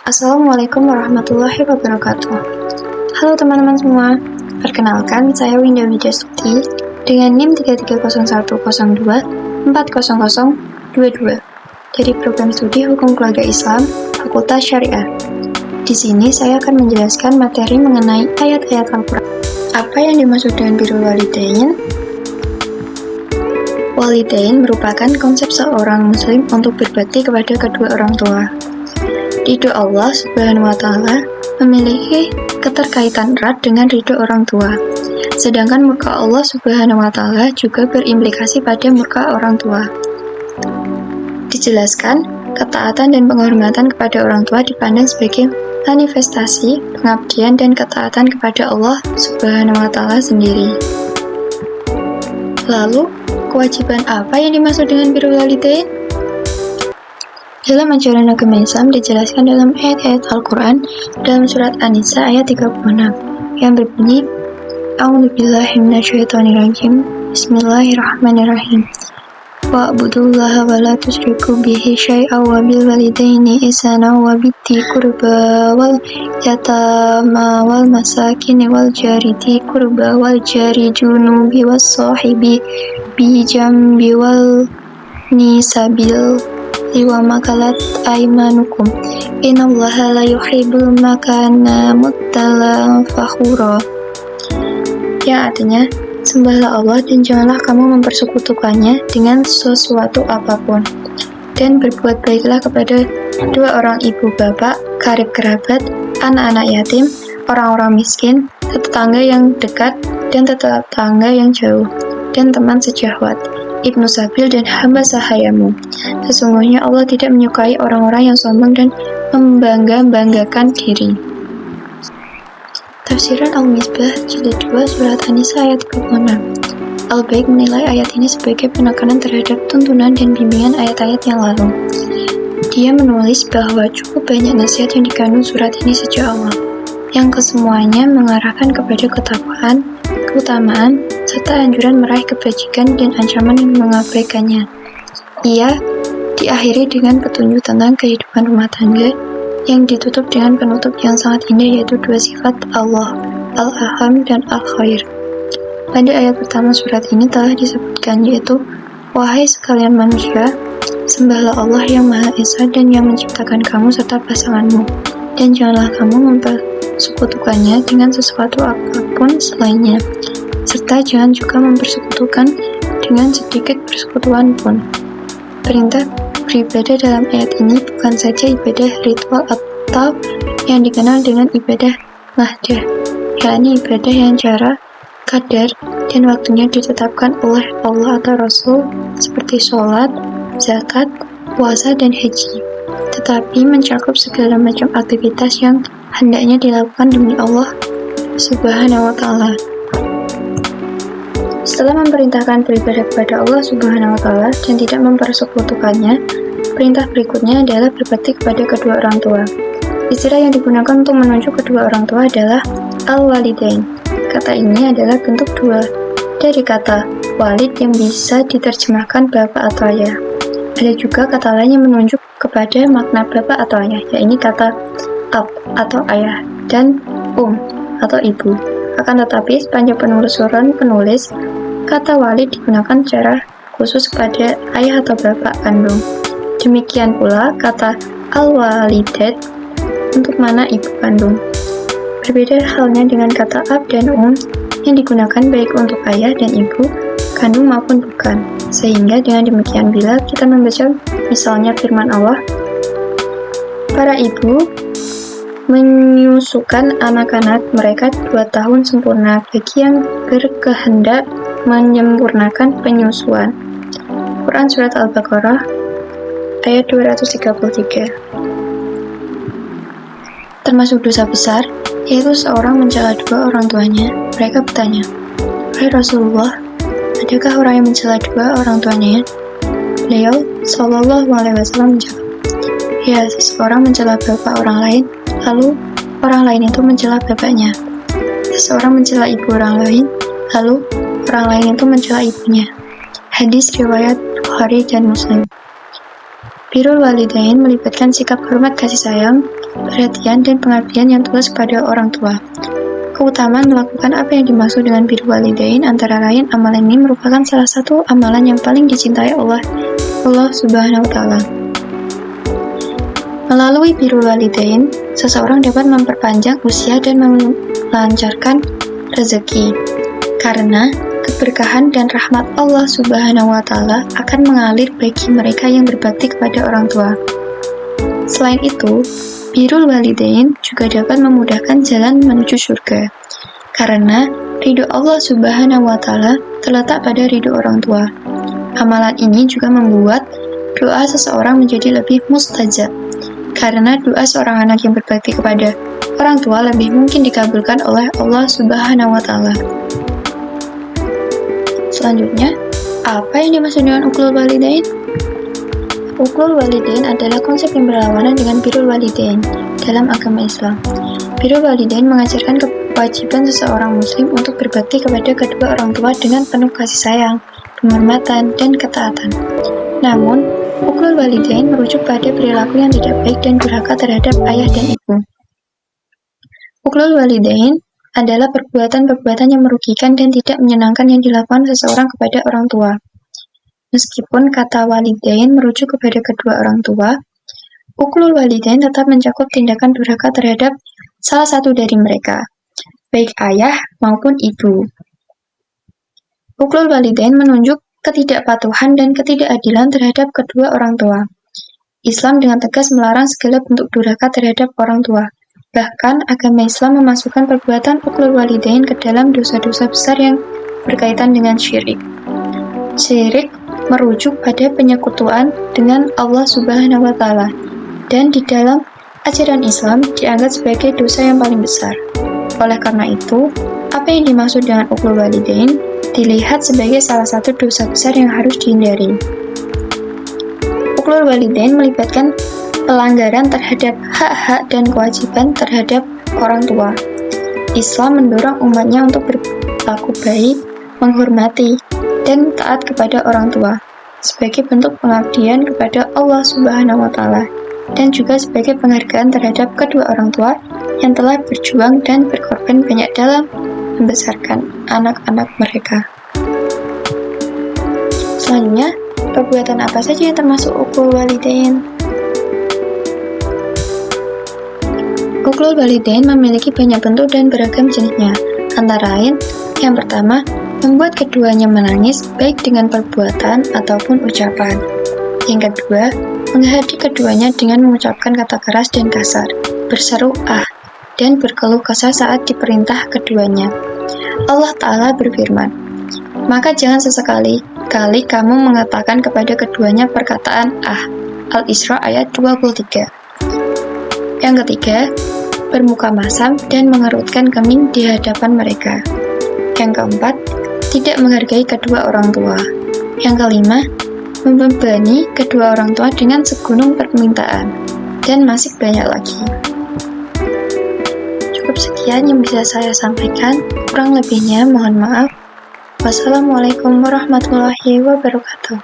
Assalamualaikum warahmatullahi wabarakatuh. Halo teman-teman semua, perkenalkan saya Winda Wijastuti dengan NIM 330102400022 dari Program Studi Hukum Keluarga Islam, Fakultas Syariah. Di sini saya akan menjelaskan materi mengenai ayat-ayat Al-Quran. Apa yang dimaksud dengan birrul walidain? Walidain merupakan konsep seorang muslim untuk berbakti kepada kedua orang tua. Ridho Allah Subhanahu wa Ta'ala memiliki keterkaitan erat dengan ridho orang tua. Sedangkan murka Allah Subhanahu wa Ta'ala juga berimplikasi pada murka orang tua. Dijelaskan, ketaatan dan penghormatan kepada orang tua dipandang sebagai manifestasi pengabdian dan ketaatan kepada Allah Subhanahu wa Ta'ala sendiri. Lalu, kewajiban apa yang dimaksud dengan birrul walidain? Dalam ajaran agama Islam dijelaskan dalam ayat-ayat Al-Quran dalam surat An-Nisa ayat 36 yang berbunyi A'udzubillahi minasyaitonirrajim Bismillahirrahmanirrahim Wa'budullaha wa la tusyriku bihi syai'an wa bil walidaini ihsana wa bidzil qurba wal yatama wal masakin wal jari dzil qurba wal jari junubi was sahibi bi jambi wal nisabil wa makalat aimanukum innallaha la yuhibbul makana muttalan fakhura, yang artinya sembahlah Allah dan janganlah kamu mempersekutukannya dengan sesuatu apapun, dan berbuat baiklah kepada dua orang ibu bapak, karib kerabat, anak-anak yatim, orang-orang miskin, tetangga yang dekat dan tetangga yang jauh, dan teman sejawat, Ibnu Sabil dan hamba sahayamu. Sesungguhnya Allah tidak menyukai orang-orang yang sombong dan membangga-banggakan diri. Tafsiran Al-Misbah Jilid 2 Surat An-Nisa ayat 36. Al-Baik menilai ayat ini sebagai penekanan terhadap tuntunan dan bimbingan ayat-ayat yang lalu. Dia menulis bahwa cukup banyak nasihat yang dikandung surat ini sejak awal, yang kesemuanya mengarahkan kepada ketakwaan, keutamaan, serta anjuran meraih kebajikan dan ancaman yang mengabaikannya. Ia diakhiri dengan petunjuk tentang kehidupan rumah tangga yang ditutup dengan penutup yang sangat indah, yaitu dua sifat Allah, Al-Aham dan Al-Khair. Pada ayat pertama surat ini telah disebutkan, yaitu wahai sekalian manusia, sembahlah Allah yang Maha Esa dan yang menciptakan kamu serta pasanganmu, dan janganlah kamu mempersekutukannya dengan sesuatu apapun selainnya, serta jangan juga mempersekutukan dengan sedikit persekutuan pun. Perintah beribadah dalam ayat ini bukan saja ibadah ritual atau yang dikenal dengan ibadah mahdah, yakni ibadah yang cara, kadar, dan waktunya ditetapkan oleh Allah atau Rasul seperti sholat, zakat, puasa, dan haji, tetapi mencakup segala macam aktivitas yang hendaknya dilakukan demi Allah Subhanahu wa Ta'ala. Setelah memerintahkan beribadah kepada Allah Subhanahu wa Ta'ala dan tidak mempersekutukannya, perintah berikutnya adalah berbakti kepada kedua orang tua. Istilah yang digunakan untuk menunjuk kedua orang tua adalah al-walidain. Kata ini adalah bentuk dua dari kata walid yang bisa diterjemahkan bapak atau ayah. Ada juga kata lain yang menunjuk kepada makna bapak atau ayah, yaitu kata ab atau ayah dan atau ibu. Akan tetapi sepanjang penelusuran penulis, kata walid digunakan secara khusus kepada ayah atau bapak kandung. Demikian pula kata al-walidat untuk mana ibu kandung. Berbeda halnya dengan kata ab dan yang digunakan baik untuk ayah dan ibu kandung maupun bukan. Sehingga dengan demikian bila kita membaca misalnya firman Allah, para ibu menyusukan anak-anak mereka 2 tahun sempurna bagi yang berkehendak menyempurnakan penyusuan. Quran Surat Al-Baqarah ayat 233. Termasuk dosa besar, yaitu seorang mencela dua orang tuanya. Mereka bertanya, "Wahai Rasulullah, adakah orang yang mencela dua orang tuanya?" Beliau Shallallahu Alaihi Wasallam menjawab, "Ya, seseorang mencela bapak orang lain, lalu orang lain itu mencela bapaknya. Seseorang mencela ibu orang lain, lalu orang lain itu mencela ibunya." Hadis riwayat Bukhari dan Muslim. Birrul walidain melibatkan sikap hormat kasih sayang, perhatian, dan pengabdian yang tulus pada orang tua. Keutamaan melakukan apa yang dimaksud dengan birrul walidain antara lain amalan ini merupakan salah satu amalan yang paling dicintai Allah Subhanahu wa Ta'ala. Melalui birrul walidain, seseorang dapat memperpanjang usia dan melancarkan rezeki, karena keberkahan dan rahmat Allah Subhanahu wa Ta'ala akan mengalir bagi mereka yang berbakti kepada orang tua. Selain itu, birrul walidain juga dapat memudahkan jalan menuju surga, karena ridho Allah Subhanahu wa Ta'ala terletak pada ridho orang tua. Amalan ini juga membuat doa seseorang menjadi lebih mustajab, karena doa seorang anak yang berbakti kepada orang tua lebih mungkin dikabulkan oleh Allah Subhanahu wa Ta'ala. Selanjutnya, apa yang dimaksud dengan uqlul walidain? Uqlul walidain adalah konsep yang berlawanan dengan birrul walidain dalam agama Islam. Birrul walidain mengajarkan kewajiban seseorang muslim untuk berbakti kepada kedua orang tua dengan penuh kasih sayang, penghormatan, dan ketaatan. Namun, uqlul walidain merujuk pada perilaku yang tidak baik dan durhaka terhadap ayah dan ibu. Uqlul walidain adalah perbuatan-perbuatan yang merugikan dan tidak menyenangkan yang dilakukan seseorang kepada orang tua. Meskipun kata walidain merujuk kepada kedua orang tua, uqlul walidain tetap mencakup tindakan durhaka terhadap salah satu dari mereka, baik ayah maupun ibu. Uqlul walidain menunjuk ketidakpatuhan dan ketidakadilan terhadap kedua orang tua. Islam dengan tegas melarang segala bentuk durhaka terhadap orang tua. Bahkan, agama Islam memasukkan perbuatan uqlul walidain ke dalam dosa-dosa besar yang berkaitan dengan syirik. Syirik merujuk pada penyekutuan dengan Allah Subhanahu wa Ta'ala, dan di dalam ajaran Islam dianggap sebagai dosa yang paling besar. Oleh karena itu, apa yang dimaksud dengan uqlul walidain dilihat sebagai salah satu dosa besar yang harus dihindari. Uqlul walidain melibatkan pelanggaran terhadap hak-hak dan kewajiban terhadap orang tua. Islam mendorong umatnya untuk berlaku baik, menghormati, dan taat kepada orang tua, sebagai bentuk pengabdian kepada Allah Subhanahu wa Ta'ala, dan juga sebagai penghargaan terhadap kedua orang tua yang telah berjuang dan berkorban banyak dalam membesarkan anak-anak mereka. Selanjutnya, perbuatan apa saja yang termasuk uqlul walidain? Uqlul walidain memiliki banyak bentuk dan beragam jenisnya, antara lain, yang pertama, membuat keduanya menangis baik dengan perbuatan ataupun ucapan. Yang kedua, menghadik keduanya dengan mengucapkan kata keras dan kasar, berseru ah, dan berkeluh kesah saat diperintah keduanya. Allah Ta'ala berfirman, maka jangan sesekali-kali kamu mengatakan kepada keduanya perkataan ah. Al-Isra ayat 23. Yang ketiga, bermuka masam dan mengerutkan kening di hadapan mereka. Yang keempat, tidak menghargai kedua orang tua. Yang kelima, membebani kedua orang tua dengan segunung permintaan. Dan masih banyak lagi. Cukup sekian yang bisa saya sampaikan, kurang lebihnya mohon maaf. Wassalamualaikum warahmatullahi wabarakatuh.